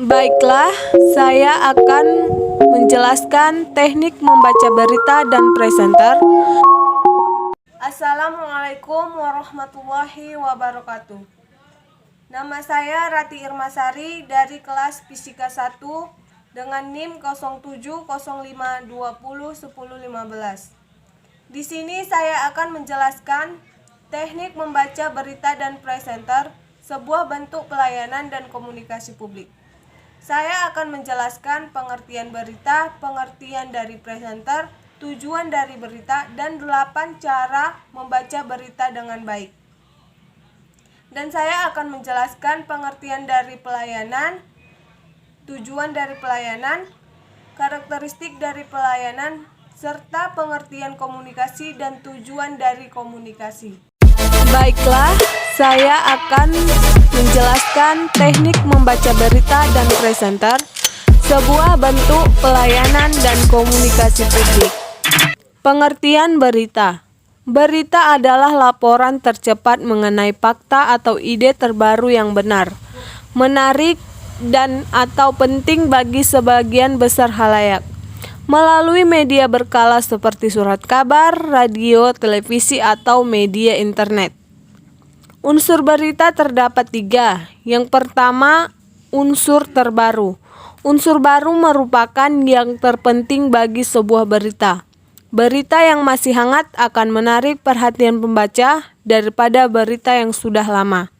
Baiklah, saya akan menjelaskan teknik membaca berita dan presenter. Assalamualaikum warahmatullahi wabarakatuh. Nama saya Rati Irmasari dari kelas Fisika 1 dengan NIM 0705201015. Di sini saya akan menjelaskan teknik membaca berita dan presenter, sebuah bentuk pelayanan dan komunikasi publik. Saya akan menjelaskan pengertian berita, pengertian dari presenter, tujuan dari berita, dan 8 cara membaca berita dengan baik. Dan saya akan menjelaskan pengertian dari pelayanan, tujuan dari pelayanan, karakteristik dari pelayanan, serta pengertian komunikasi dan tujuan dari komunikasi. Baiklah, saya akan menjelaskan teknik membaca berita dan presenter, sebuah bentuk pelayanan dan komunikasi publik. Pengertian berita. Berita adalah laporan tercepat mengenai fakta atau ide terbaru yang benar, menarik, dan atau penting bagi sebagian besar halayak, melalui media berkala seperti surat kabar, radio, televisi, atau media internet. Unsur berita terdapat 3. Yang pertama, unsur terbaru. Unsur baru merupakan yang terpenting bagi sebuah berita. Berita yang masih hangat akan menarik perhatian pembaca daripada berita yang sudah lama.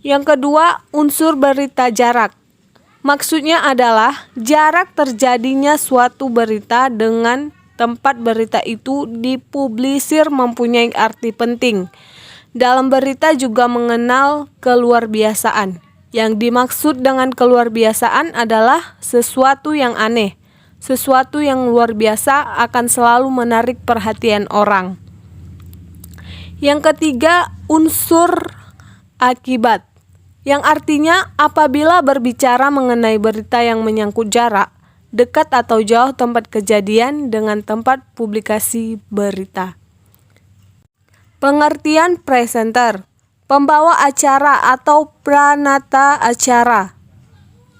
Yang kedua, unsur berita jarak. Maksudnya adalah jarak terjadinya suatu berita dengan tempat berita itu dipublisir mempunyai arti penting. Dalam berita juga mengenal keluarbiasaan. Yang dimaksud dengan keluarbiasaan adalah sesuatu yang aneh. Sesuatu yang luar biasa akan selalu menarik perhatian orang. Yang ketiga, unsur akibat. Yang artinya apabila berbicara mengenai berita yang menyangkut jarak, dekat atau jauh tempat kejadian dengan tempat publikasi berita. Pengertian presenter, pembawa acara atau pranata acara,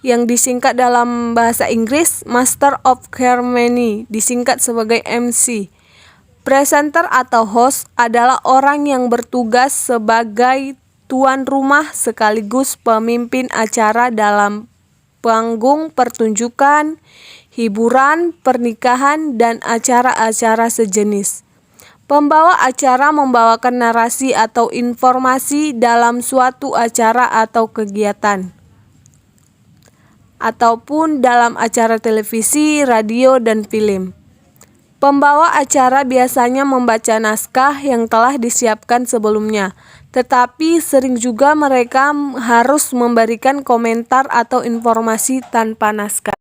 yang disingkat dalam bahasa Inggris Master of Ceremony, disingkat sebagai MC. Presenter atau host adalah orang yang bertugas sebagai tuan rumah sekaligus pemimpin acara dalam panggung pertunjukan, hiburan, pernikahan, dan acara-acara sejenis. Pembawa acara membawakan narasi atau informasi dalam suatu acara atau kegiatan, ataupun dalam acara televisi, radio, dan film. Pembawa acara biasanya membaca naskah yang telah disiapkan sebelumnya, tetapi sering juga mereka harus memberikan komentar atau informasi tanpa naskah.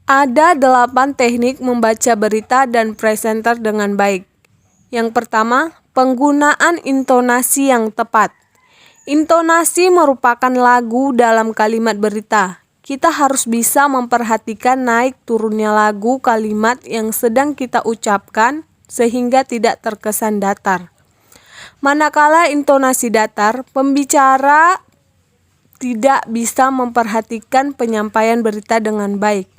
Ada 8 teknik membaca berita dan presenter dengan baik. Yang pertama, penggunaan intonasi yang tepat. Intonasi merupakan lagu dalam kalimat berita. Kita harus bisa memperhatikan naik turunnya lagu kalimat yang sedang kita ucapkan sehingga tidak terkesan datar. Manakala intonasi datar, pembicara tidak bisa memperhatikan penyampaian berita dengan baik.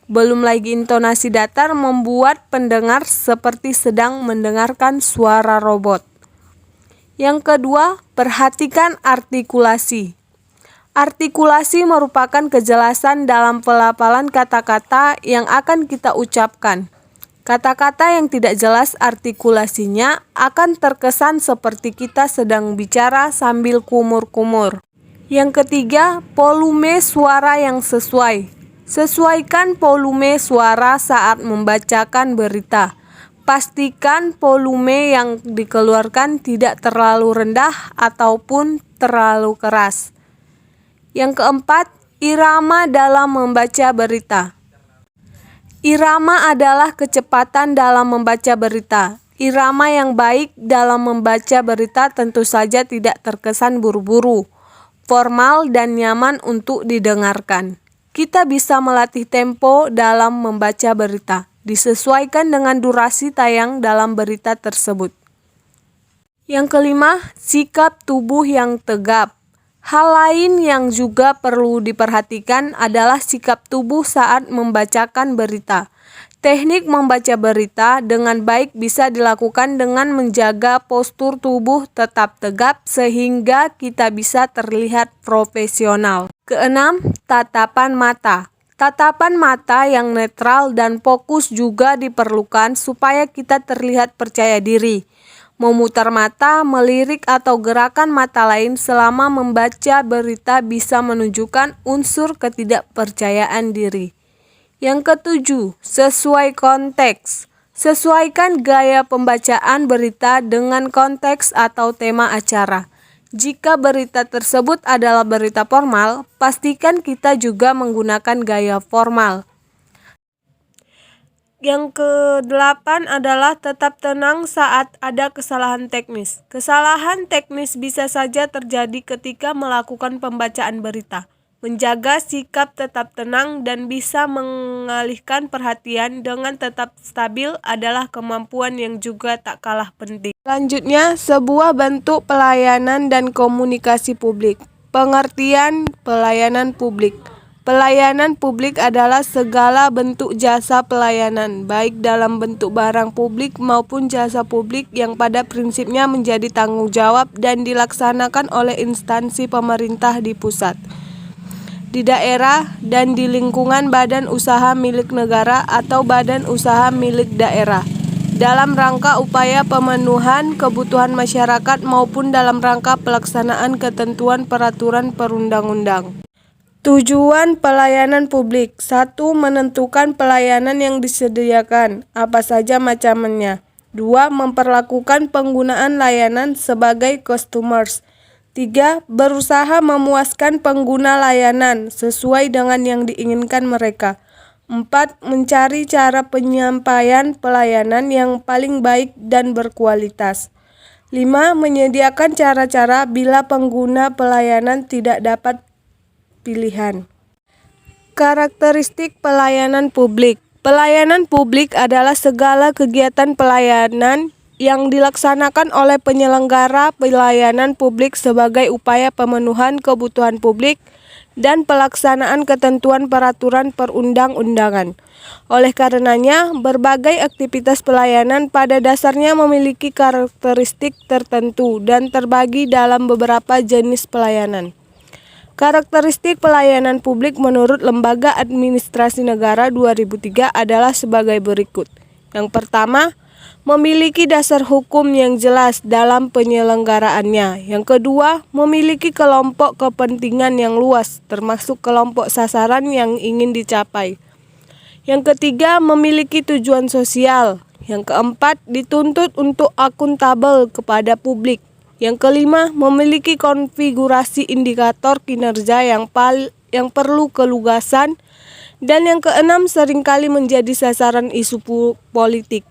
Belum lagi intonasi datar membuat pendengar seperti sedang mendengarkan suara robot. Yang kedua, perhatikan artikulasi. Artikulasi merupakan kejelasan dalam pelafalan kata-kata yang akan kita ucapkan. Kata-kata yang tidak jelas artikulasinya akan terkesan seperti kita sedang bicara sambil kumur-kumur. Yang ketiga, volume suara yang sesuai. Sesuaikan volume suara saat membacakan berita. Pastikan volume yang dikeluarkan tidak terlalu rendah ataupun terlalu keras. Yang keempat, irama dalam membaca berita. Irama adalah kecepatan dalam membaca berita. Irama yang baik dalam membaca berita tentu saja tidak terkesan buru-buru, formal, dan nyaman untuk didengarkan. Kita bisa melatih tempo dalam membaca berita, disesuaikan dengan durasi tayang dalam berita tersebut. Yang kelima, sikap tubuh yang tegap. Hal lain yang juga perlu diperhatikan adalah sikap tubuh saat membacakan berita. Teknik membaca berita dengan baik bisa dilakukan dengan menjaga postur tubuh tetap tegap sehingga kita bisa terlihat profesional. Keenam, tatapan mata. Tatapan mata yang netral dan fokus juga diperlukan supaya kita terlihat percaya diri. Memutar mata, melirik atau gerakan mata lain selama membaca berita bisa menunjukkan unsur ketidakpercayaan diri. Yang ketujuh, sesuai konteks. Sesuaikan gaya pembacaan berita dengan konteks atau tema acara. Jika berita tersebut adalah berita formal, pastikan kita juga menggunakan gaya formal. Yang kedelapan adalah tetap tenang saat ada kesalahan teknis. Kesalahan teknis bisa saja terjadi ketika melakukan pembacaan berita. Menjaga sikap tetap tenang dan bisa mengalihkan perhatian dengan tetap stabil adalah kemampuan yang juga tak kalah penting. Selanjutnya, sebuah bentuk pelayanan dan komunikasi publik. Pengertian pelayanan publik. Pelayanan publik adalah segala bentuk jasa pelayanan, baik dalam bentuk barang publik maupun jasa publik yang pada prinsipnya menjadi tanggung jawab dan dilaksanakan oleh instansi pemerintah di pusat, di daerah, dan di lingkungan badan usaha milik negara atau badan usaha milik daerah, dalam rangka upaya pemenuhan kebutuhan masyarakat maupun dalam rangka pelaksanaan ketentuan peraturan perundang-undang. Tujuan pelayanan publik. 1. Menentukan pelayanan yang disediakan, apa saja macamnya. 2. Memperlakukan penggunaan layanan sebagai customers. 3. Berusaha memuaskan pengguna layanan sesuai dengan yang diinginkan mereka. 4. Mencari cara penyampaian pelayanan yang paling baik dan berkualitas. 5. Menyediakan cara-cara bila pengguna pelayanan tidak dapat pilihan. Karakteristik pelayanan publik. Pelayanan publik adalah segala kegiatan pelayanan yang dilaksanakan oleh penyelenggara pelayanan publik sebagai upaya pemenuhan kebutuhan publik dan pelaksanaan ketentuan peraturan perundang-undangan. Oleh karenanya, berbagai aktivitas pelayanan pada dasarnya memiliki karakteristik tertentu dan terbagi dalam beberapa jenis pelayanan. Karakteristik pelayanan publik menurut Lembaga Administrasi Negara 2003 adalah sebagai berikut. Yang pertama, memiliki dasar hukum yang jelas dalam penyelenggaraannya. Yang kedua, memiliki kelompok kepentingan yang luas, termasuk kelompok sasaran yang ingin dicapai. Yang ketiga, memiliki tujuan sosial. Yang keempat, dituntut untuk akuntabel kepada publik. Yang kelima, memiliki konfigurasi indikator kinerja yang perlu kelugasan. Dan yang keenam, seringkali menjadi sasaran isu politik.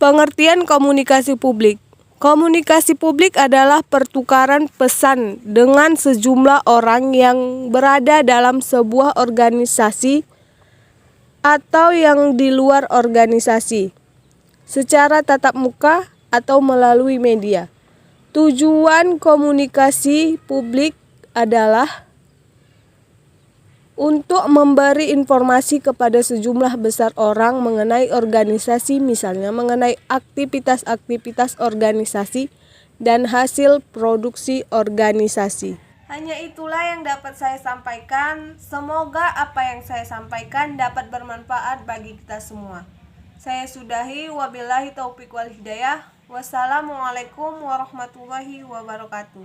Pengertian komunikasi publik. Komunikasi publik adalah pertukaran pesan dengan sejumlah orang yang berada dalam sebuah organisasi atau yang di luar organisasi, secara tatap muka atau melalui media. Tujuan komunikasi publik adalah untuk memberi informasi kepada sejumlah besar orang mengenai organisasi, misalnya mengenai aktivitas-aktivitas organisasi dan hasil produksi organisasi. Hanya itulah yang dapat saya sampaikan. Semoga apa yang saya sampaikan dapat bermanfaat bagi kita semua. Saya sudahi, wabillahi taufiq wal hidayah. Wassalamualaikum warahmatullahi wabarakatuh.